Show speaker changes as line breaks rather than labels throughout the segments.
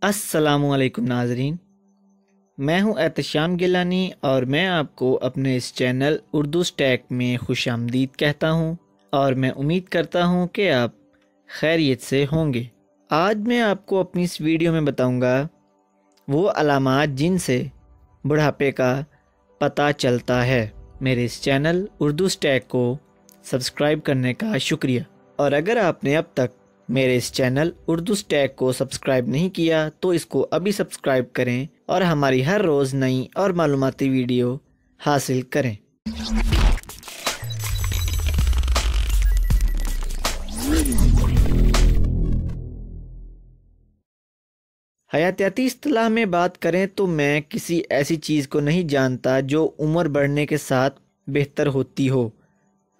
अस्सलामु अलैकुम नाज़रीन, मैं हूं एहतशाम गिलानी और मैं आपको अपने इस चैनल उर्दू स्टैक में खुशामदीद कहता हूं और मैं उम्मीद करता हूं कि आप खैरियत से होंगे। आज मैं आपको अपनी इस वीडियो में बताऊंगा वो अलामात जिनसे बुढ़ापे का पता चलता है। मेरे इस चैनल उर्दू स्टैक को सब्सक्राइब करने का शुक्रिया, और अगर आपने अब तक मेरे इस चैनल उर्दू स्टैक को सब्सक्राइब नहीं किया तो इसको अभी सब्सक्राइब करें और हमारी हर रोज़ नई और मालूमाती वीडियो हासिल करें। हयातियाती इस्तिलाह में बात करें तो मैं किसी ऐसी चीज़ को नहीं जानता जो उम्र बढ़ने के साथ बेहतर होती हो।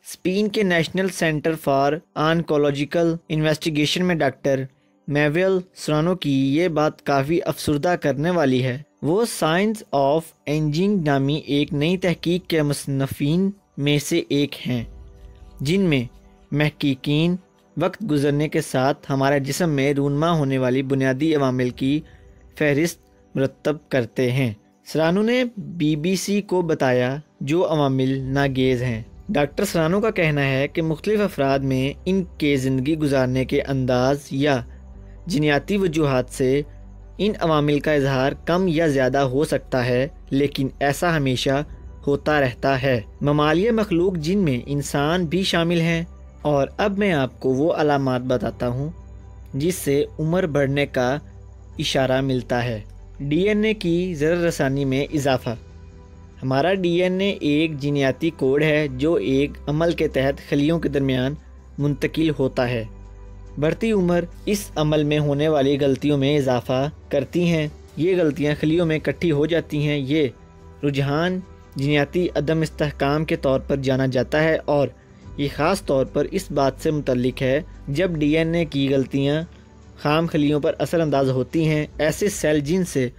स्पेन के national centre for oncological investigation में डॉक्टर मैनुएल सेरानो की ये बात काफ़ी अफसरदा करने वाली है। वो साइंस ऑफ एजिंग नामी एक नई तहकीक के मुसन्निफीन में से एक हैं, जिनमें महकीकीन वक्त गुजरने के साथ हमारे जिस्म में रूनमा होने वाली बुनियादी अवामिल की फहरिस्त मुरतब करते हैं। सेरानो ने BBC को बताया जो अवामिल नागेज हैं। डॉक्टर सेरानो का कहना है कि मुख्तलिफ अफराद में इनके ज़िंदगी गुजारने के अंदाज या जिनियाती वजूहात से इन अवामिल का इजहार कम या ज़्यादा हो सकता है, लेकिन ऐसा हमेशा होता रहता है। ममालिया मखलूक जिनमें इंसान भी शामिल हैं। और अब मैं आपको वो अलामात बताता हूँ जिससे उम्र बढ़ने का इशारा मिलता है। DNA की ज़र रसानी में इजाफ़ा। हमारा DNA एक जीनियाती कोड है जो एक अमल के तहत खलियों के दरमियान मुंतकिल होता है। बढ़ती उम्र इस अमल में होने वाली गलतियों में इजाफ़ा करती हैं। ये गलतियां खलियों में इकट्ठी हो जाती हैं। ये रुझान जीनियाती अदम इस्तेहकाम के तौर पर जाना जाता है और ये ख़ास तौर पर इस बात से मुतल्लिक है जब DNA की गलतियां खाम खलियों पर असरअंदाज होती हैं। ऐसे सेल जिनसे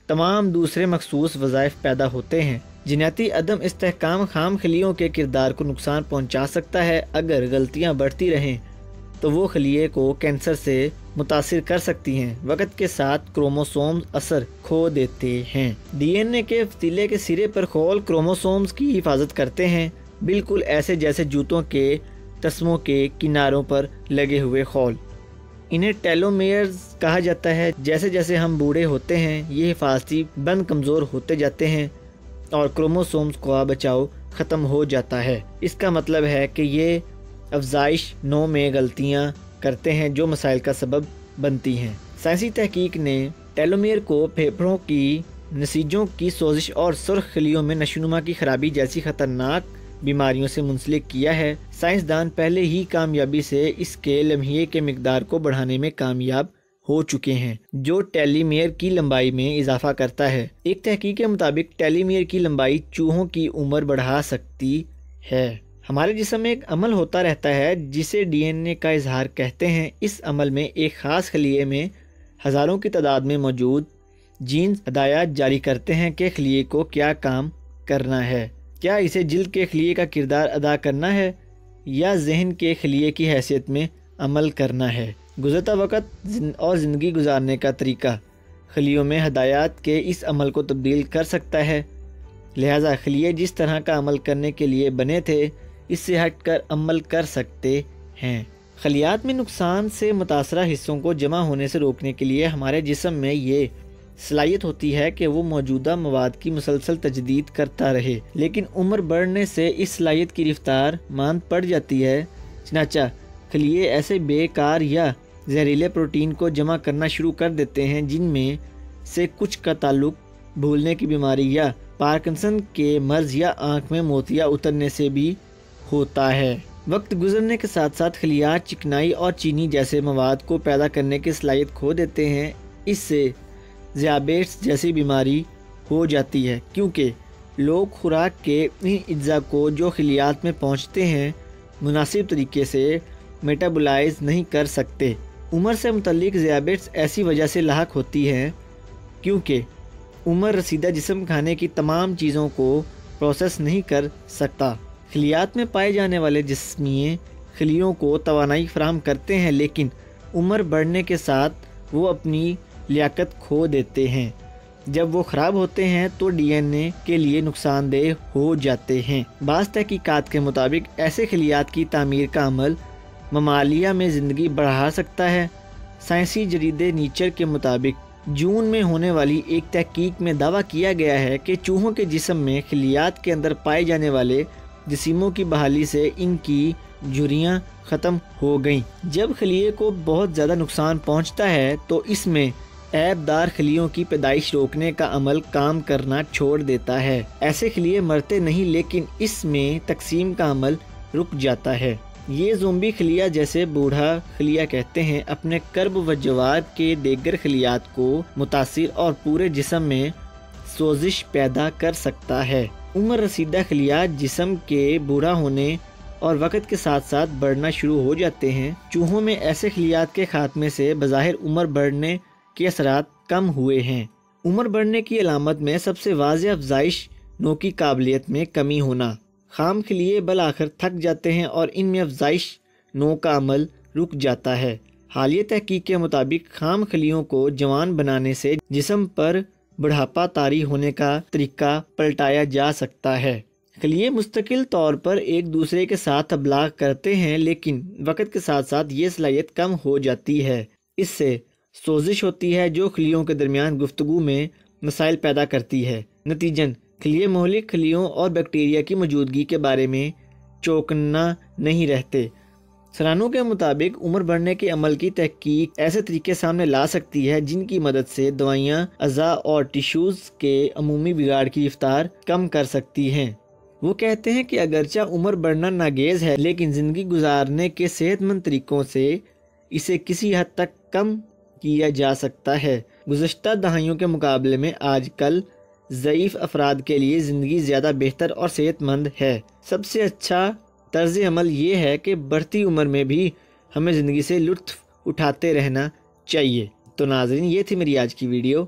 तमाम दूसरे मखसूस वज़ाइफ पैदा होते हैं। जिनाती अदम इस्तेहकाम खाम खलियों के किरदार को नुकसान पहुंचा सकता है। अगर गलतियां बढ़ती रहें तो वो खलिए को कैंसर से मुतासिर कर सकती हैं। वक्त के साथ क्रोमोसोम्स असर खो देते हैं। DNA के फतीले के सिरे पर खोल क्रोमोसोम्स की हिफाजत करते हैं, बिल्कुल ऐसे जैसे जूतों के तस्मों के किनारों पर लगे हुए खोल। इन्हें टेलोमेयर्स कहा जाता है। जैसे जैसे हम बूढ़े होते हैं ये हिफाजती बंद कमज़ोर होते जाते हैं और क्रोमोसोम्स का बचाव ख़त्म हो जाता है। इसका मतलब है कि ये अफजाइश नौ में गलतियाँ करते हैं जो मसाइल का सबब बनती हैं। साइंसी तहकीक ने टेलोमेयर को फेफड़ों की नसीजों की सोजिश और सुर्ख खलियों में नशोनुमा की खराबी जैसी ख़तरनाक बीमारियों से मुंसलिक किया है। साइंसदान पहले ही कामयाबी से इसके लम्हे के मिकदार को बढ़ाने में कामयाब हो चुके हैं, जो टेलोमेयर की लंबाई में इजाफा करता है। एक तहकीक के मुताबिक टेलोमेयर की लंबाई चूहों की उम्र बढ़ा सकती है। हमारे जिस्म में एक अमल होता रहता है जिसे DNA का इजहार कहते हैं। इस अमल में एक ख़ास खलिए में हज़ारों की तादाद में मौजूद जीन्स हदायत जारी करते हैं कि खलिए को क्या काम करना है। क्या इसे जिल्द के खलिए का किरदार अदा करना है या जहन के खलिए की हैसियत में अमल करना है। गुज़रता वक़्त और ज़िंदगी गुजारने का तरीका खलियों में हदायत के इस अमल को तब्दील कर सकता है। लिहाजा खलिए जिस तरह का अमल करने के लिए बने थे इससे हटकर अमल कर सकते हैं। खलियात में नुकसान से मुतासरा हिस्सों को जमा होने से रोकने के लिए हमारे जिस्म में ये सलाहियत होती है कि वो मौजूदा मवाद की मुसलसल तजदीद करता रहे, लेकिन उम्र बढ़ने से इस सलाहियत की रफ्तार मांद पड़ जाती है। चनाचा खलिए ऐसे बेकार या जहरीले प्रोटीन को जमा करना शुरू कर देते हैं जिनमें से कुछ का ताल्लुक भूलने की बीमारी या पार्किंसन के मर्ज या आँख में मोतियाँ उतरने से भी होता है। वक्त गुजरने के साथ साथ खलियात चिकनाई और चीनी जैसे मवाद को पैदा करने की सलाहियत खो देते हैं। इससे ज़ियाबेट्स जैसी बीमारी हो जाती है क्योंकि लोग खुराक के इन अज्जा को जो खलियात में पहुंचते हैं मुनासिब तरीके से मेटाबोलाइज नहीं कर सकते। उम्र से मुतल्लिक ज़ियाबेट्स ऐसी वजह से लाहक होती है क्योंकि उम्र रसीदा जिस्म खाने की तमाम चीज़ों को प्रोसेस नहीं कर सकता। खलियात में पाए जाने वाले जिस्मीय खलियों को तवानाई फराहम करते हैं, लेकिन उम्र बढ़ने के साथ वो अपनी لیاقت کھو دیتے ہیں۔ جب وہ خراب ہوتے ہیں تو ڈی این اے کے لیے نقصان دہ ہو جاتے ہیں۔ بعض تحقیقات کے مطابق ایسے خلیات کی تعمیر کا عمل ممالیہ میں زندگی بڑھا سکتا ہے۔ سائنسی جریدے نیچر کے مطابق جون میں ہونے والی ایک تحقیق میں دعویٰ کیا گیا ہے کہ چوہوں کے جسم میں خلیات کے اندر پائے جانے والے جسیموں کی بحالی سے ان کی جھریاں ختم ہو گئیں۔ جب خلیے کو بہت زیادہ نقصان پہنچتا ہے تو اس میں عیب دار خلیوں کی پیدائش روکنے کا عمل کام کرنا چھوڑ دیتا ہے۔ ایسے خلیے مرتے نہیں لیکن اس میں تقسیم کا عمل رک جاتا ہے۔ یہ زومبی خلیہ جیسے بوڑھا خلیہ کہتے ہیں اپنے کرب و جوار کے دیگر خلیات کو متاثر اور پورے جسم میں سوزش پیدا کر سکتا ہے۔ عمر رسیدہ خلیات جسم کے بوڑھا ہونے اور وقت کے ساتھ ساتھ بڑھنا شروع ہو جاتے ہیں۔ چوہوں میں ایسے خلیات کے خاتمے سے بظاہر عمر بڑھنے کے اثرات کم ہوئے ہیں۔ عمر بڑھنے کی علامت میں سب سے واضح افزائش نو کی قابلیت میں کمی ہونا۔ خام خلیے بالآخر تھک جاتے ہیں اور ان میں افزائش نو کا عمل رک جاتا ہے۔ حالیہ تحقیق کے مطابق خام خلیوں کو جوان بنانے سے جسم پر بڑھاپا طاری ہونے کا طریقہ پلٹایا جا سکتا ہے۔ خلیے مستقل طور پر ایک دوسرے کے ساتھ ابلاغ کرتے ہیں لیکن وقت کے ساتھ ساتھ یہ صلاحیت کم ہو جاتی ہے۔ اس سے سوزش ہوتی ہے جو خلیوں کے درمیان گفتگو میں مسائل پیدا کرتی ہے۔ نتیجن خلیے مہلک خلیوں اور بیکٹیریا کی موجودگی کے بارے میں چوکنا نہیں رہتے۔ سرانوں کے مطابق عمر بڑھنے کے عمل کی تحقیق ایسے طریقے سامنے لا سکتی ہے جن کی مدد سے دوائیاں اعضاء اور ٹیشوز کے عمومی بگاڑ کی رفتار کم کر سکتی ہیں۔ وہ کہتے ہیں کہ اگرچہ عمر بڑھنا ناگزیر ہے لیکن زندگی گزارنے کے صحت مند طریقوں سے اسے کسی حد تک کم کیا جا سکتا ہے۔ گزشتہ دہائیوں کے مقابلے میں آج کل ضعیف افراد کے لیے زندگی زیادہ بہتر اور صحت مند ہے۔ سب سے اچھا طرز عمل یہ ہے کہ بڑھتی عمر میں بھی ہمیں زندگی سے لطف اٹھاتے رہنا چاہیے۔ تو ناظرین، یہ تھی میری آج کی ویڈیو۔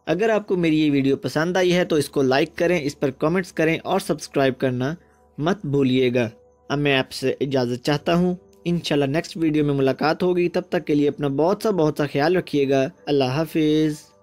اگر آپ کو میری یہ ویڈیو پسند آئی ہے تو اس کو لائک کریں، اس پر کامنٹس کریں اور سبسکرائب کرنا مت بھولیے گا۔ اب میں آپ سے اجازت چاہتا ہوں۔ انشاءاللہ نیکسٹ ویڈیو میں ملاقات ہوگی۔ تب تک کے لیے اپنا بہت سا خیال رکھیے گا۔ اللہ حافظ۔